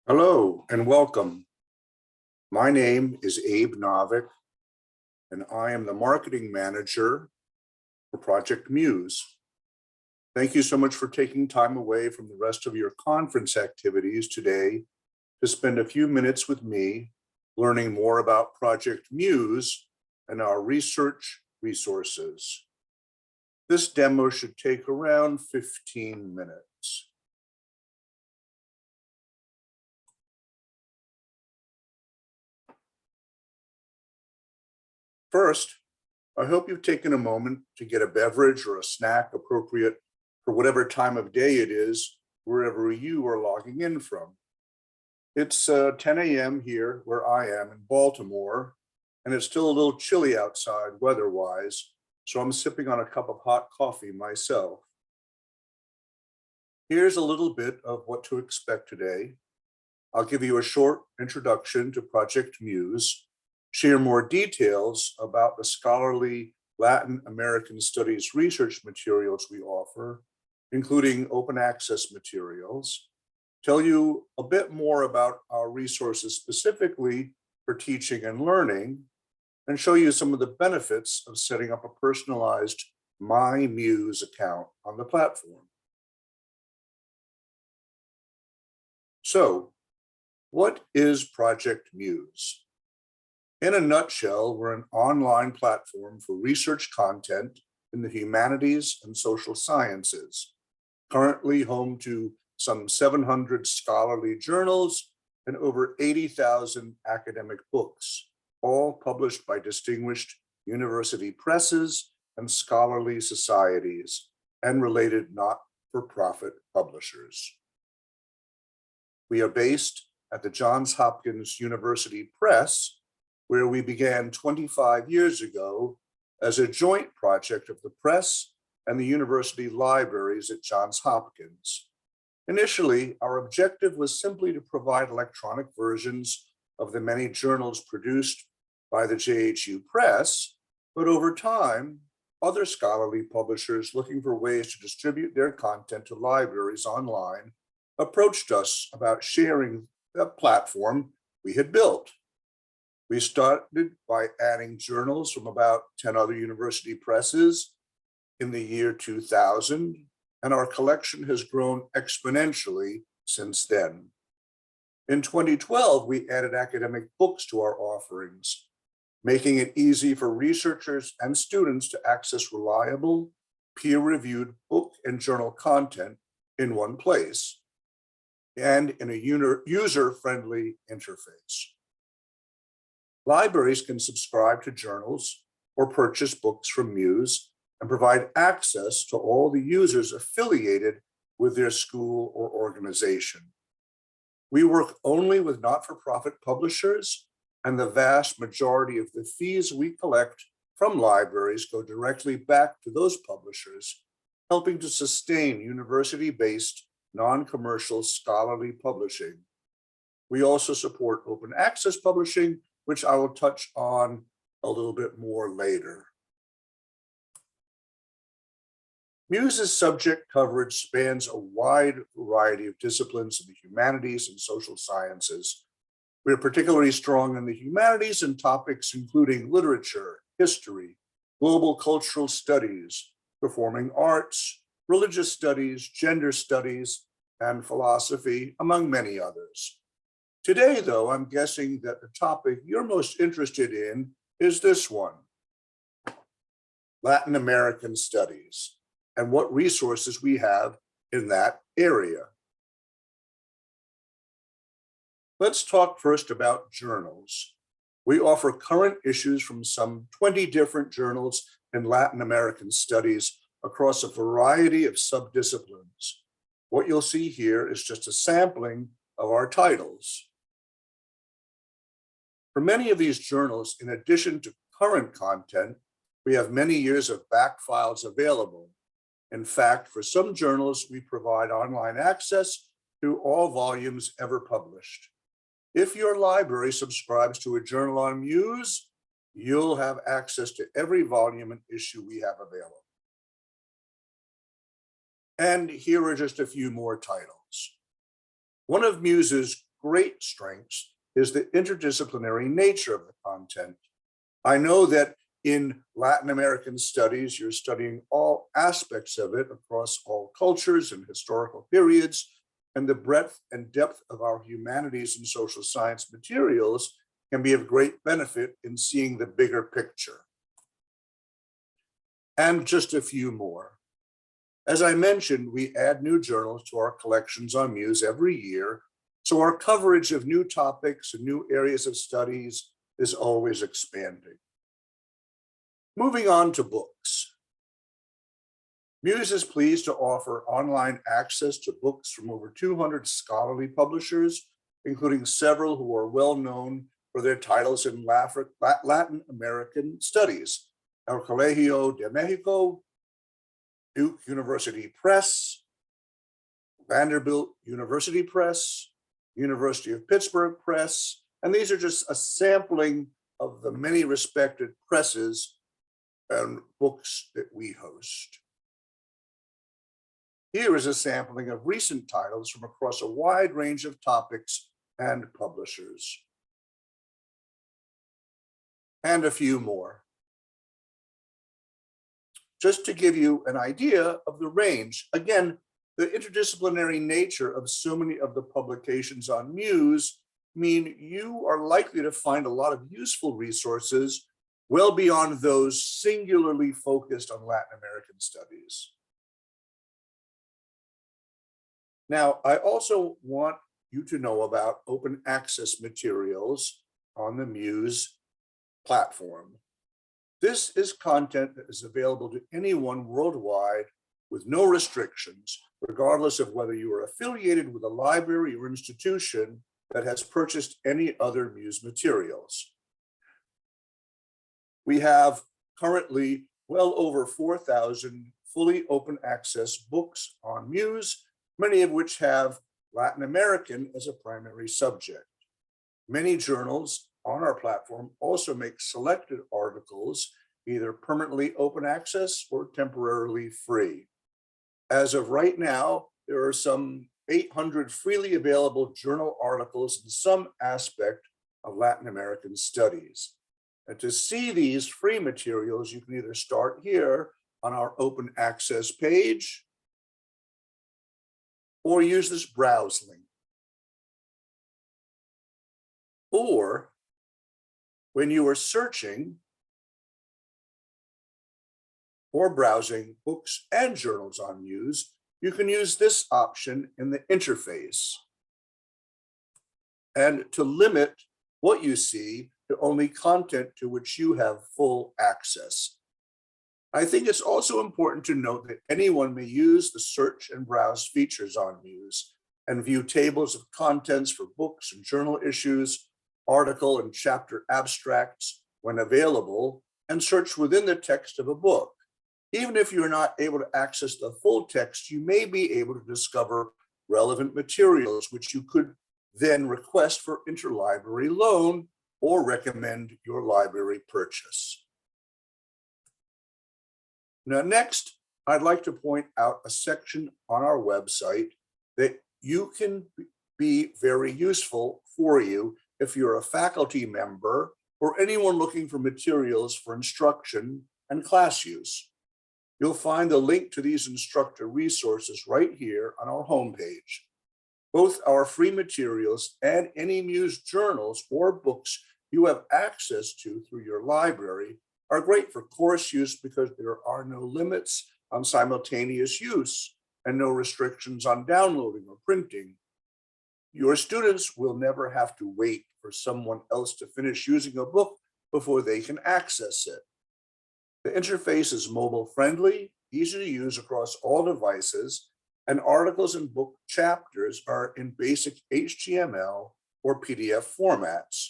Hello and welcome. My name is Abe Novick, and I am the marketing manager for Project MUSE. Thank you so much for taking time away from the rest of your conference activities today to spend a few minutes with me learning more about Project MUSE and our research resources. This demo should take around 15 minutes. First, I hope you've taken a moment to get a beverage or a snack appropriate for whatever time of day it is, wherever you are logging in from. It's 10 a.m. here where I am in Baltimore, and it's still a little chilly outside weather-wise, so I'm sipping on a cup of hot coffee myself. Here's a little bit of what to expect today. I'll give you a short introduction to Project MUSE, share more details about the scholarly Latin American Studies research materials we offer, including open access materials, tell you a bit more about our resources specifically for teaching and learning, and show you some of the benefits of setting up a personalized My Muse account on the platform. So, what is Project MUSE? In a nutshell, we're an online platform for research content in the humanities and social sciences, currently home to some 700 scholarly journals and over 80,000 academic books, all published by distinguished university presses and scholarly societies and related not-for-profit publishers. We are based at the Johns Hopkins University Press, where we began 25 years ago as a joint project of the press and the university libraries at Johns Hopkins. Initially, our objective was simply to provide electronic versions of the many journals produced by the JHU Press, but over time, other scholarly publishers looking for ways to distribute their content to libraries online approached us about sharing the platform we had built. We started by adding journals from about 10 other university presses in the year 2000, and our collection has grown exponentially since then. In 2012, we added academic books to our offerings, making it easy for researchers and students to access reliable, peer-reviewed book and journal content in one place and in a user-friendly interface. Libraries can subscribe to journals or purchase books from MUSE and provide access to all the users affiliated with their school or organization. We work only with not-for-profit publishers, and the vast majority of the fees we collect from libraries go directly back to those publishers, helping to sustain university-based, non-commercial scholarly publishing. We also support open access publishing, which I will touch on a little bit more later. MUSE's subject coverage spans a wide variety of disciplines in the humanities and social sciences. We are particularly strong in the humanities and topics including literature, history, global cultural studies, performing arts, religious studies, gender studies, and philosophy, among many others. Today, though, I'm guessing that the topic you're most interested in is this one: Latin American studies, and what resources we have in that area. Let's talk first about journals. We offer current issues from some 20 different journals in Latin American studies across a variety of subdisciplines. What you'll see here is just a sampling of our titles. For many of these journals, in addition to current content, we have many years of back files available. In fact, for some journals, we provide online access to all volumes ever published. If your library subscribes to a journal on MUSE, you'll have access to every volume and issue we have available. And here are just a few more titles. One of MUSE's great strengths is the interdisciplinary nature of the content. I know that in Latin American studies, you're studying all aspects of it across all cultures and historical periods, and the breadth and depth of our humanities and social science materials can be of great benefit in seeing the bigger picture. And just a few more. As I mentioned, we add new journals to our collections on Muse every year, so our coverage of new topics and new areas of studies is always expanding. Moving on to books. Muse is pleased to offer online access to books from over 200 scholarly publishers, including several who are well known for their titles in Latin American studies: El Colegio de Mexico, Duke University Press, Vanderbilt University Press, University of Pittsburgh Press, and these are just a sampling of the many respected presses and books that we host. Here is a sampling of recent titles from across a wide range of topics and publishers. And a few more. Just to give you an idea of the range, again, the interdisciplinary nature of so many of the publications on Muse mean you are likely to find a lot of useful resources well beyond those singularly focused on Latin American studies. Now, I also want you to know about open access materials on the Muse platform. This is content that is available to anyone worldwide with no restrictions, regardless of whether you are affiliated with a library or institution that has purchased any other Muse materials. We have currently well over 4,000 fully open access books on Muse, many of which have Latin American as a primary subject. Many journals on our platform also make selected articles either permanently open access or temporarily free. As of right now, there are some 800 freely available journal articles in some aspect of Latin American studies. And to see these free materials, you can either start here on our open access page or use this browse link. Or when you are searching or browsing books and journals on Muse, you can use this option in the interface and to limit what you see to only content to which you have full access. I think it's also important to note that anyone may use the search and browse features on Muse and view tables of contents for books and journal issues, article and chapter abstracts when available, and search within the text of a book. Even if you're not able to access the full text, you may be able to discover relevant materials, which you could then request for interlibrary loan or recommend your library purchase. Now, next, I'd like to point out a section on our website that you can be very useful for you if you're a faculty member or anyone looking for materials for instruction and class use. You'll find the link to these instructor resources right here on our homepage. Both our free materials and any Muse journals or books you have access to through your library are great for course use because there are no limits on simultaneous use and no restrictions on downloading or printing. Your students will never have to wait for someone else to finish using a book before they can access it. The interface is mobile friendly, easy to use across all devices, and articles and book chapters are in basic HTML or PDF formats.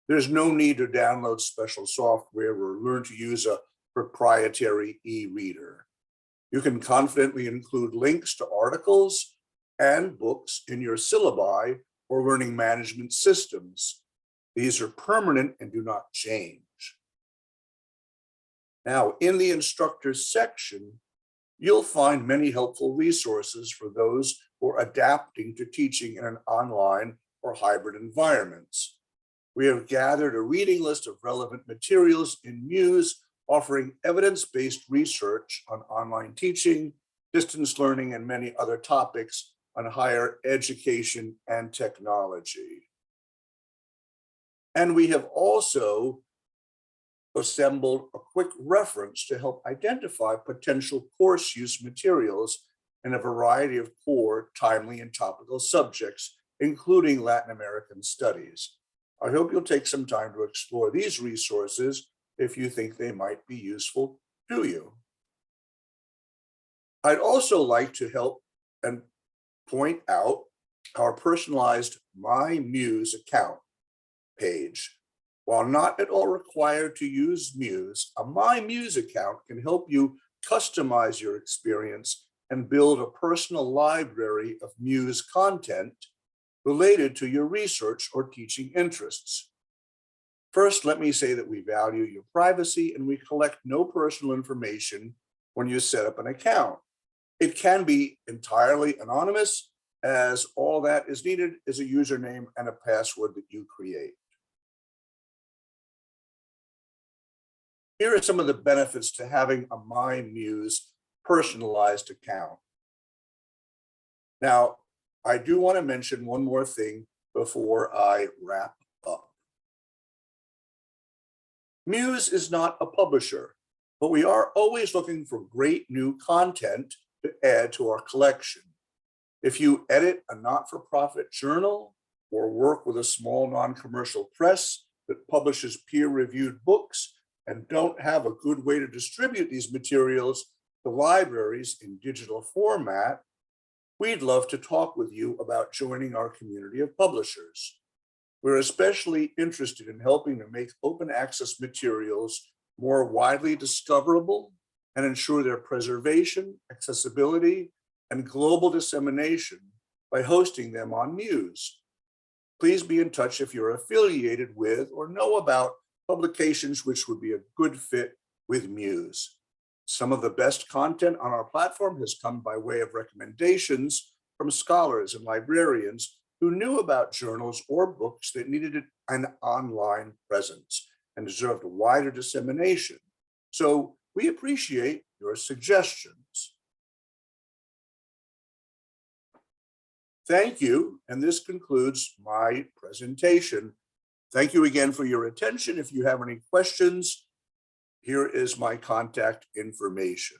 There's no need to download special software or learn to use a proprietary e-reader. You can confidently include links to articles and books in your syllabi or learning management systems. These are permanent and do not change. Now, in the instructors section, you'll find many helpful resources for those who are adapting to teaching in an online or hybrid environments. We have gathered a reading list of relevant materials in Muse, offering evidence-based research on online teaching, distance learning, and many other topics on higher education and technology. And we have also assembled a quick reference to help identify potential course use materials in a variety of core, timely, and topical subjects, including Latin American studies. I hope you'll take some time to explore these resources if you think they might be useful to you. I'd also like to help and point out our personalized My Muse account page. While not at all required to use Muse, a My Muse account can help you customize your experience and build a personal library of Muse content related to your research or teaching interests. First, let me say that we value your privacy and we collect no personal information when you set up an account. It can be entirely anonymous, as all that is needed is a username and a password that you create. Here are some of the benefits to having a My Muse personalized account. Now, I do want to mention one more thing before I wrap up. Muse is not a publisher, but we are always looking for great new content to add to our collection. If you edit a not-for-profit journal or work with a small non-commercial press that publishes peer-reviewed books and don't have a good way to distribute these materials to libraries in digital format, we'd love to talk with you about joining our community of publishers. We're especially interested in helping to make open access materials more widely discoverable and ensure their preservation, accessibility, and global dissemination by hosting them on Muse. Please be in touch if you're affiliated with or know about publications which would be a good fit with Muse. Some of the best content on our platform has come by way of recommendations from scholars and librarians who knew about journals or books that needed an online presence and deserved wider dissemination. So we appreciate your suggestions. Thank you, and this concludes my presentation. Thank you again for your attention. If you have any questions, here is my contact information.